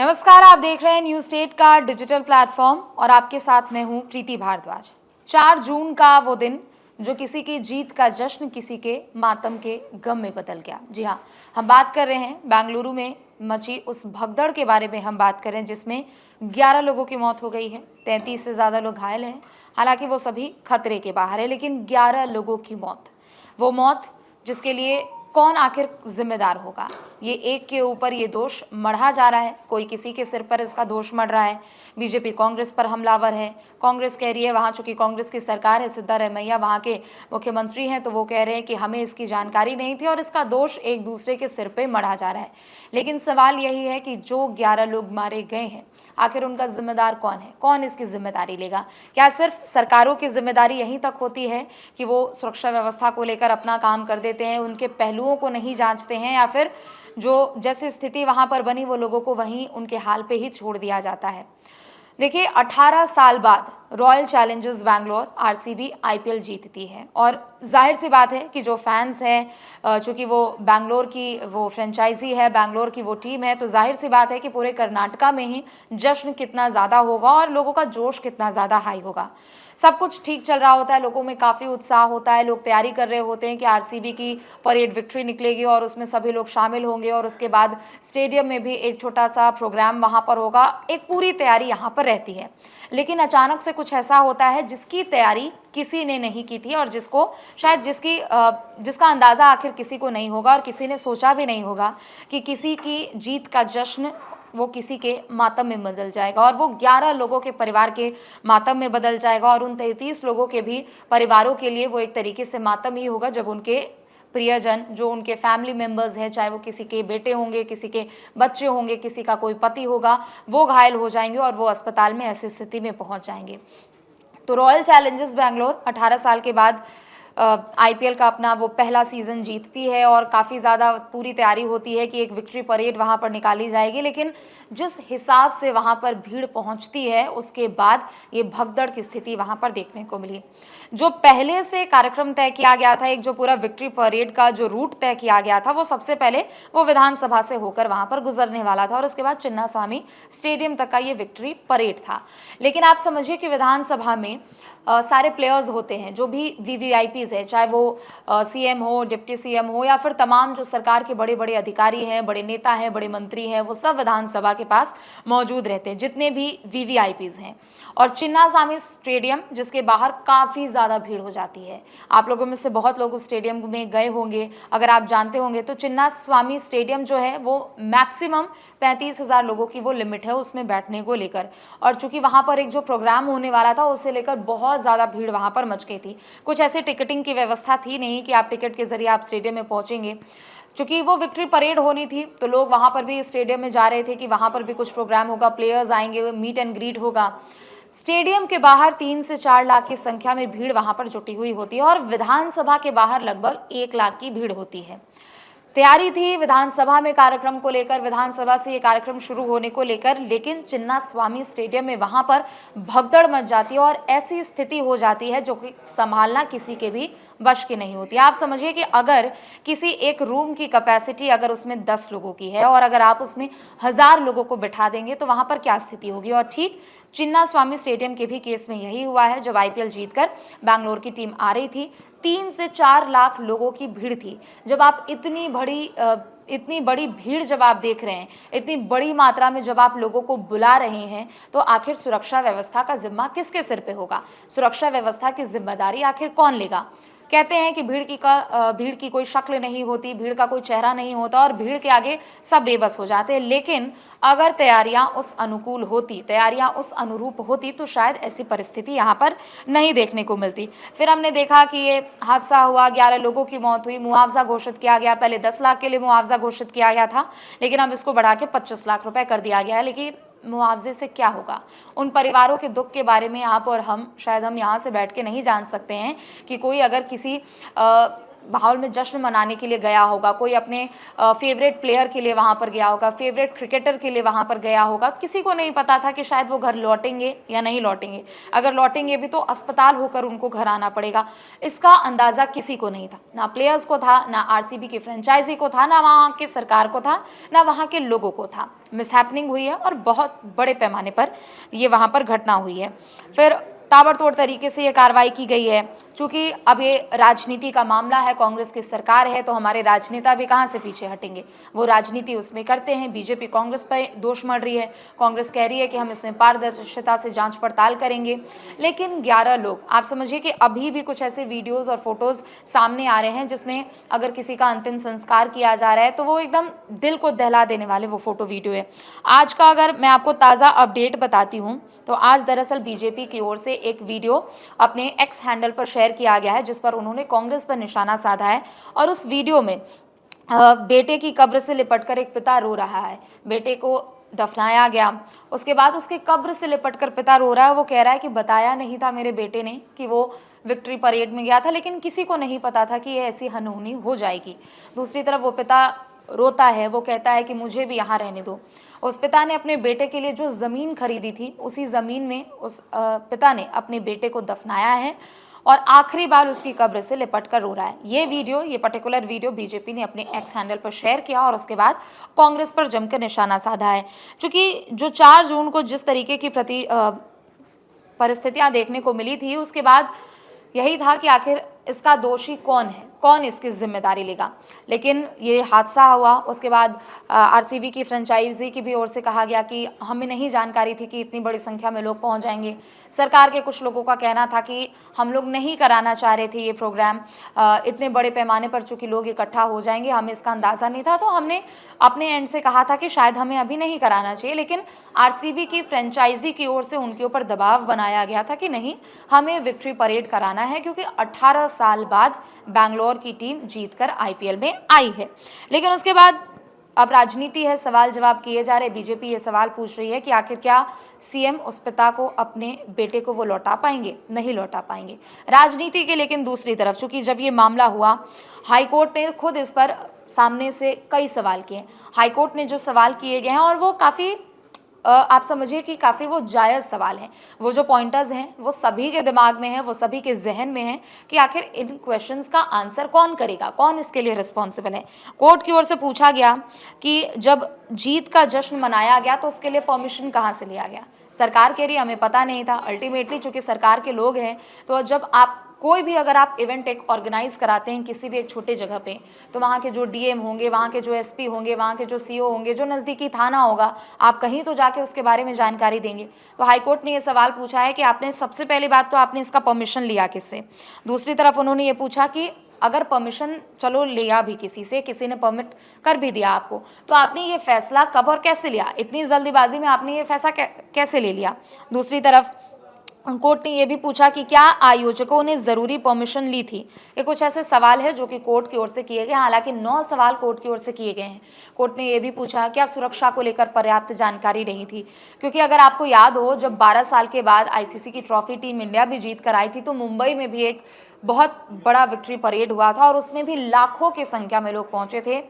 नमस्कार, आप देख रहे हैं न्यूज स्टेट का डिजिटल प्लेटफॉर्म और आपके साथ मैं हूं प्रीति भारद्वाज। 4 जून का वो दिन जो किसी की जीत का जश्न किसी के मातम के गम में बदल गया। जी हाँ, हम बात कर रहे हैं बेंगलुरु में मची उस भगदड़ के बारे में हम बात कर रहे हैं जिसमें 11 लोगों की मौत हो गई है, 33 से ज़्यादा लोग घायल हैं। हालांकि वो सभी खतरे के बाहर है, लेकिन 11 लोगों की मौत, वो मौत जिसके लिए कौन आखिर जिम्मेदार होगा। ये एक के ऊपर ये दोष मढ़ा जा रहा है, कोई किसी के सिर पर इसका दोष मढ़ रहा है। बीजेपी कांग्रेस पर हमलावर है। कांग्रेस कह रही है, वहाँ चूंकि कांग्रेस की सरकार है, सिद्धारमैया वहाँ के मुख्यमंत्री हैं, तो वो कह रहे हैं कि हमें इसकी जानकारी नहीं थी और इसका दोष एक दूसरे के सिर पे मढ़ा जा रहा है। लेकिन सवाल यही है कि जो 11 लोग मारे गए हैं, आखिर उनका जिम्मेदार कौन है, कौन इसकी जिम्मेदारी लेगा। क्या सिर्फ सरकारों की जिम्मेदारी यहीं तक होती है कि वो सुरक्षा व्यवस्था को लेकर अपना काम कर देते हैं, उनके पहलुओं को नहीं जांचते हैं, या फिर जो जैसी स्थिति वहां पर बनी वो लोगों को वहीं उनके हाल पे ही छोड़ दिया जाता है। देखिए, 18 साल बाद royal Challengers Bangalore RCB IPL जीतती है और जाहिर सी बात है कि जो फैंस हैं, चूंकि वो बैंगलोर की वो फ्रेंचाइजी है, बैंगलोर की वो टीम है, तो जाहिर सी बात है कि पूरे कर्नाटका में ही जश्न कितना ज़्यादा होगा और लोगों का जोश कितना ज़्यादा हाई होगा। सब कुछ ठीक चल रहा होता है, लोगों में काफ़ी उत्साह होता है, लोग तैयारी कर रहे होते हैं कि आरसीबी की परेड विक्ट्री निकलेगी और उसमें सभी लोग शामिल होंगे और उसके बाद स्टेडियम में भी एक छोटा सा प्रोग्राम वहाँ पर होगा। एक पूरी तैयारी यहाँ पर रहती है, लेकिन अचानक से कुछ ऐसा होता है जिसकी तैयारी किसी ने नहीं की थी और जिसको शायद जिसका अंदाज़ा आखिर किसी को नहीं होगा और किसी ने सोचा भी नहीं होगा कि किसी की जीत का जश्न वो किसी के मातम में बदल जाएगा और वो 11 लोगों के परिवार के मातम में बदल जाएगा और उन 33 लोगों के भी परिवारों के लिए वो एक तरीके से मातम ही होगा जब उनके प्रियजन, जो उनके फैमिली मेंबर्स हैं, चाहे वो किसी के बेटे होंगे, किसी के बच्चे होंगे, किसी का कोई पति होगा, वो घायल हो जाएंगे और वो अस्पताल में ऐसी स्थिति में पहुंच जाएंगे। तो रॉयल चैलेंजर्स बैंगलोर 18 साल के बाद आईपीएल का अपना वो पहला सीज़न जीतती है और काफ़ी ज़्यादा पूरी तैयारी होती है कि एक विक्ट्री परेड वहाँ पर निकाली जाएगी। लेकिन जिस हिसाब से वहाँ पर भीड़ पहुँचती है, उसके बाद ये भगदड़ की स्थिति वहाँ पर देखने को मिली। जो पहले से कार्यक्रम तय किया गया था, एक जो पूरा विक्ट्री परेड का जो रूट तय किया गया था, वो सबसे पहले वो विधानसभा से होकर वहाँ पर गुजरने वाला था और उसके बाद चिन्नास्वामी स्टेडियम तक का ये विक्ट्री परेड था। लेकिन आप समझिए कि विधानसभा में सारे प्लेयर्स होते हैं, जो भी वीवीआईपीज है, चाहे वो सीएम हो, डिप्टी सीएम हो, या फिर तमाम जो सरकार के बड़े बड़े अधिकारी हैं, बड़े नेता हैं, बड़े मंत्री हैं, वो सब विधानसभा के पास मौजूद रहते हैं, जितने भी वीवीआईपीज हैं। और चिन्नास्वामी स्टेडियम, जिसके बाहर काफ़ी ज़्यादा भीड़ हो जाती है। आप लोगों में से बहुत लोग उस स्टेडियम में गए होंगे, अगर आप जानते होंगे तो चिन्नास्वामी स्टेडियम जो है वो मैक्सिमम 35,000 लोगों की वो लिमिट है उसमें बैठने को लेकर। और चूंकि वहाँ पर एक जो प्रोग्राम होने वाला था, उसे लेकर बहुत ज़्यादा भीड़ वहाँ पर मच गई थी। कुछ ऐसी टिकटिंग की व्यवस्था थी नहीं कि आप टिकट के जरिए आप स्टेडियम में पहुँचेंगे। चूंकि वो विक्ट्री परेड होनी थी, तो लोग वहाँ पर भी स्टेडियम में जा रहे थे कि वहाँ पर भी कुछ प्रोग्राम होगा, प्लेयर्स आएंगे, मीट एंड ग्रीट होगा। स्टेडियम के बाहर 3 से 4 लाख की संख्या में भीड़ वहां पर जुटी हुई होती है और विधानसभा के बाहर लगभग 1 लाख की भीड़ होती है। तैयारी थी विधानसभा में कार्यक्रम को लेकर, विधानसभा से ये कार्यक्रम शुरू होने को लेकर, लेकिन चिन्नास्वामी स्टेडियम में वहां पर भगदड़ मच जाती है और ऐसी स्थिति हो जाती है जो कि संभालना किसी के भी वश की नहीं होती। आप समझिए कि अगर किसी एक रूम की कैपेसिटी अगर उसमें 10 लोगों की है और अगर आप उसमें 1000 लोगों को बिठा देंगे तो वहां पर क्या स्थिति होगी। और ठीक चिन्नास्वामी स्टेडियम के भी केस में यही हुआ है। जब आईपीएल जीतकर बैंगलोर की टीम आ रही थी, 3 से 4 लाख लोगों की भीड़ थी। जब आप इतनी बड़ी भीड़ जब आप देख रहे हैं, इतनी बड़ी मात्रा में जब आप लोगों को बुला रहे हैं, तो आखिर सुरक्षा व्यवस्था का जिम्मा किसके सिर पे होगा, सुरक्षा व्यवस्था की जिम्मेदारी आखिर कौन लेगा। कहते हैं कि भीड़ की कोई शक्ल नहीं होती, भीड़ का कोई चेहरा नहीं होता और भीड़ के आगे सब बेबस हो जाते हैं। लेकिन अगर तैयारियां उस अनुकूल होती, तैयारियां उस अनुरूप होती, तो शायद ऐसी परिस्थिति यहाँ पर नहीं देखने को मिलती। फिर हमने देखा कि ये हादसा हुआ, 11 लोगों की मौत हुई, मुआवजा घोषित किया गया। पहले 10 लाख के लिए मुआवजा घोषित किया गया था, लेकिन अब इसको बढ़ा के 25 लाख रुपए कर दिया गया है। लेकिन मुआवजे से क्या होगा, उन परिवारों के दुख के बारे में आप और हम शायद हम यहाँ से बैठ के नहीं जान सकते हैं कि कोई अगर किसी माहौल में जश्न मनाने के लिए गया होगा, कोई अपने फेवरेट प्लेयर के लिए वहाँ पर गया होगा, फेवरेट क्रिकेटर के लिए वहाँ पर गया होगा। किसी को नहीं पता था कि शायद वो घर लौटेंगे या नहीं लौटेंगे। अगर लौटेंगे भी तो अस्पताल होकर उनको घर आना पड़ेगा। इसका अंदाज़ा किसी को नहीं था, ना प्लेयर्स को था, ना आरसीबी की फ्रेंचाइजी को था, ना वहाँ की सरकार को था, ना वहाँ के लोगों को था। मिसहैपनिंग हुई है और बहुत बड़े पैमाने पर ये वहाँ पर घटना हुई है। फिर ताबड़तोड़ तरीके से ये कार्रवाई की गई है। चूँकि अब ये राजनीति का मामला है, कांग्रेस की सरकार है, तो हमारे राजनेता भी कहाँ से पीछे हटेंगे, वो राजनीति उसमें करते हैं। बीजेपी कांग्रेस पर दोष मढ़ रही है, कांग्रेस कह रही है कि हम इसमें पारदर्शिता से जांच पड़ताल करेंगे। लेकिन 11 लोग, आप समझिए कि अभी भी कुछ ऐसे वीडियोस और फोटोज़ सामने आ रहे हैं जिसमें अगर किसी का अंतिम संस्कार किया जा रहा है तो वो एकदम दिल को दहला देने वाले वो फोटो वीडियो है। आज का अगर मैं आपको ताज़ा अपडेट बताती हूँ तो आज दरअसल बीजेपी की ओर से एक वीडियो अपने एक्स हैंडल पर शेयर किया गया है जिस पर उन्होंने कांग्रेस पर निशाना साधा है। और उस वीडियो में बेटे की कब्र से लिपटकर एक पिता रो रहा है। बेटे को दफनाया गया, उसके बाद उसके कब्र से लिपटकर पिता रो रहा है। वो कह रहा है कि बताया नहीं था मेरे बेटे ने कि वो विक्ट्री परेड में गया था, लेकिन किसी को नहीं पता था कि ये ऐसी अनहोनी हो जाएगी। दूसरी तरफ वो पिता रोता है, वो कहता है कि मुझे भी यहाँ रहने दो। उस पिता ने अपने बेटे के लिए जो ज़मीन खरीदी थी, उसी ज़मीन में उस पिता ने अपने बेटे को दफनाया है और आखिरी बार उसकी कब्र से लिपट कर रो रहा है। ये पर्टिकुलर वीडियो बीजेपी ने अपने एक्स हैंडल पर शेयर किया और उसके बाद कांग्रेस पर जमकर निशाना साधा है। चूँकि जो 4 जून को जिस तरीके की परिस्थितियाँ देखने को मिली थी, उसके बाद यही था कि आखिर इसका दोषी कौन है, कौन इसकी जिम्मेदारी लेगा। लेकिन ये हादसा हुआ, उसके बाद आरसीबी की फ्रेंचाइजी की भी ओर से कहा गया कि हमें नहीं जानकारी थी कि इतनी बड़ी संख्या में लोग पहुंच जाएंगे। सरकार के कुछ लोगों का कहना था कि हम लोग नहीं कराना चाह रहे थे ये प्रोग्राम, इतने बड़े पैमाने पर चूँकि लोग इकट्ठा हो जाएंगे, हमें इसका अंदाज़ा नहीं था, तो हमने अपने एंड से कहा था कि शायद हमें अभी नहीं कराना चाहिए। लेकिन आरसीबी की फ्रेंचाइजी की ओर से उनके ऊपर दबाव बनाया गया था कि नहीं, हमें विक्ट्री परेड कराना है, क्योंकि 18 साल बाद बैंगलोर की टीम जीतकर आईपीएल में आई है। लेकिन उसके बाद अब राजनीति है, सवाल जवाब किए जा रहे। बीजेपी ये सवाल पूछ रही है कि आखिर क्या सीएम उस पिता को, अपने बेटे को वो लौटा पाएंगे, नहीं लौटा पाएंगे। राजनीति के लेकिन दूसरी तरफ, चूंकि जब ये मामला हुआ, हाईकोर्ट ने खुद इस पर सामने से कई सवाल किए। हाईकोर्ट ने जो सवाल किए गए हैं और वो काफ़ी आप समझिए कि काफ़ी वो जायज़ सवाल हैं। वो जो पॉइंटर्स हैं वो सभी के दिमाग में हैं, वो सभी के जहन में हैं कि आखिर इन क्वेश्चंस का आंसर कौन करेगा, कौन इसके लिए रिस्पॉन्सिबल है। कोर्ट की ओर से पूछा गया कि जब जीत का जश्न मनाया गया तो उसके लिए परमिशन कहाँ से लिया गया। सरकार कह रही हमें पता नहीं था। अल्टीमेटली चूँकि सरकार के लोग हैं, तो जब आप कोई भी अगर आप इवेंट एक ऑर्गेनाइज कराते हैं किसी भी एक छोटे जगह पे, तो वहाँ के जो डीएम होंगे, वहाँ के जो एसपी होंगे, वहाँ के जो सीओ होंगे, जो नज़दीकी थाना होगा, आप कहीं तो जाके उसके बारे में जानकारी देंगे। तो हाईकोर्ट ने ये सवाल पूछा है कि आपने, सबसे पहली बात तो आपने इसका परमिशन लिया किससे। दूसरी तरफ उन्होंने ये पूछा कि अगर परमिशन चलो लिया भी किसी से, किसी ने परमिट कर भी दिया आपको, तो आपने ये फैसला कब और कैसे लिया, इतनी जल्दीबाजी में आपने ये फैसला कैसे ले लिया। दूसरी तरफ कोर्ट ने यह भी पूछा कि क्या आयोजकों ने ज़रूरी परमिशन ली थी। ये कुछ ऐसे सवाल है जो कि कोर्ट की ओर से किए गए। हालांकि 9 सवाल कोर्ट की ओर से किए गए हैं। कोर्ट ने यह भी पूछा क्या सुरक्षा को लेकर पर्याप्त जानकारी नहीं थी, क्योंकि अगर आपको याद हो, जब 12 साल के बाद आईसीसी की ट्रॉफी टीम इंडिया भी जीत कर आई थी, तो मुंबई में भी एक बहुत बड़ा विक्ट्री परेड हुआ था और उसमें भी लाखों की संख्या में लोग पहुँचे थे।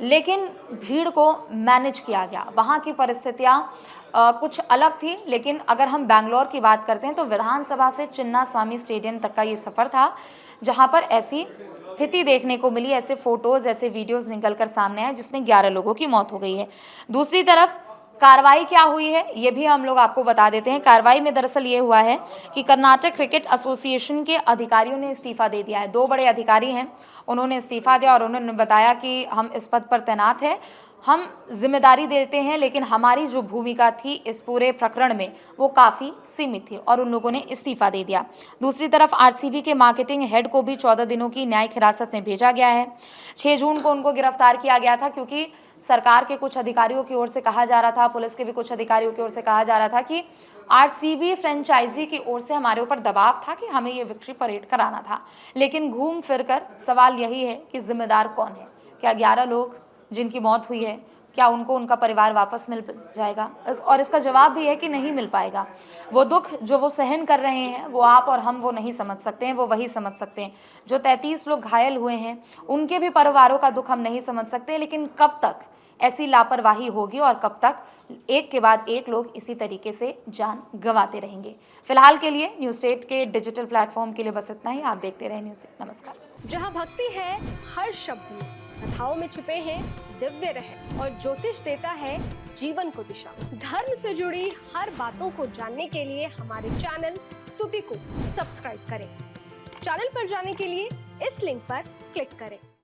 लेकिन भीड़ को मैनेज किया गया। वहाँ की परिस्थितियाँ कुछ अलग थी। लेकिन अगर हम बैंगलोर की बात करते हैं तो विधानसभा से चिन्ना स्वामी स्टेडियम तक का ये सफ़र था, जहाँ पर ऐसी स्थिति देखने को मिली, ऐसे फोटोज़, ऐसे वीडियोज़ निकल कर सामने आए जिसमें 11 लोगों की मौत हो गई है। दूसरी तरफ कार्रवाई क्या हुई है ये भी हम लोग आपको बता देते हैं। कार्रवाई में दरअसल ये हुआ है कि कर्नाटक क्रिकेट एसोसिएशन के अधिकारियों ने इस्तीफा दे दिया है। 2 बड़े अधिकारी हैं, उन्होंने इस्तीफा दिया और उन्होंने बताया कि हम इस पद पर तैनात हैं, हम जिम्मेदारी देते हैं, लेकिन हमारी जो भूमिका थी इस पूरे प्रकरण में वो काफ़ी सीमित थी और उन लोगों ने इस्तीफा दे दिया। दूसरी तरफ आरसीबी के मार्केटिंग हेड को भी 14 दिनों की न्यायिक हिरासत में भेजा गया है। 6 जून को उनको गिरफ्तार किया गया था, क्योंकि सरकार के कुछ अधिकारियों की ओर से कहा जा रहा था, पुलिस के भी कुछ अधिकारियों की ओर से कहा जा रहा था कि आरसीबी फ्रेंचाइजी की ओर से हमारे ऊपर दबाव था कि हमें ये विक्ट्री परेड कराना था। लेकिन घूम फिर कर सवाल यही है कि जिम्मेदार कौन है। क्या 11 लोग जिनकी मौत हुई है, क्या क्या उनको उनका परिवार वापस मिल जाएगा? और इसका जवाब भी है कि नहीं मिल पाएगा। वो दुख जो वो सहन कर रहे हैं, वो आप और हम वो नहीं समझ सकते हैं, वो वही समझ सकते हैं। जो 33 लोग घायल हुए हैं, उनके भी परिवारों का दुख हम नहीं समझ सकते, लेकिन कब तक ऐसी लापरवाही होगी और कब तक एक के बाद एक लोग इसी तरीके से जान गंवाते रहेंगे? फिलहाल के लिए न्यूज़ स्टेट के डिजिटल प्लेटफॉर्म के लिए बस इतना ही। आप देखते रहें न्यूज़ स्टेट। नमस्कार। जहां भक्ति है हर शब्द में, कथाओं में छिपे हैं दिव्य रहस्य और ज्योतिष देता है जीवन को दिशा। धर्म से जुड़ी हर बातों को जानने के लिए हमारे चैनल स्तुति को सब्सक्राइब करें। चैनल पर जाने के लिए इस लिंक पर क्लिक करें।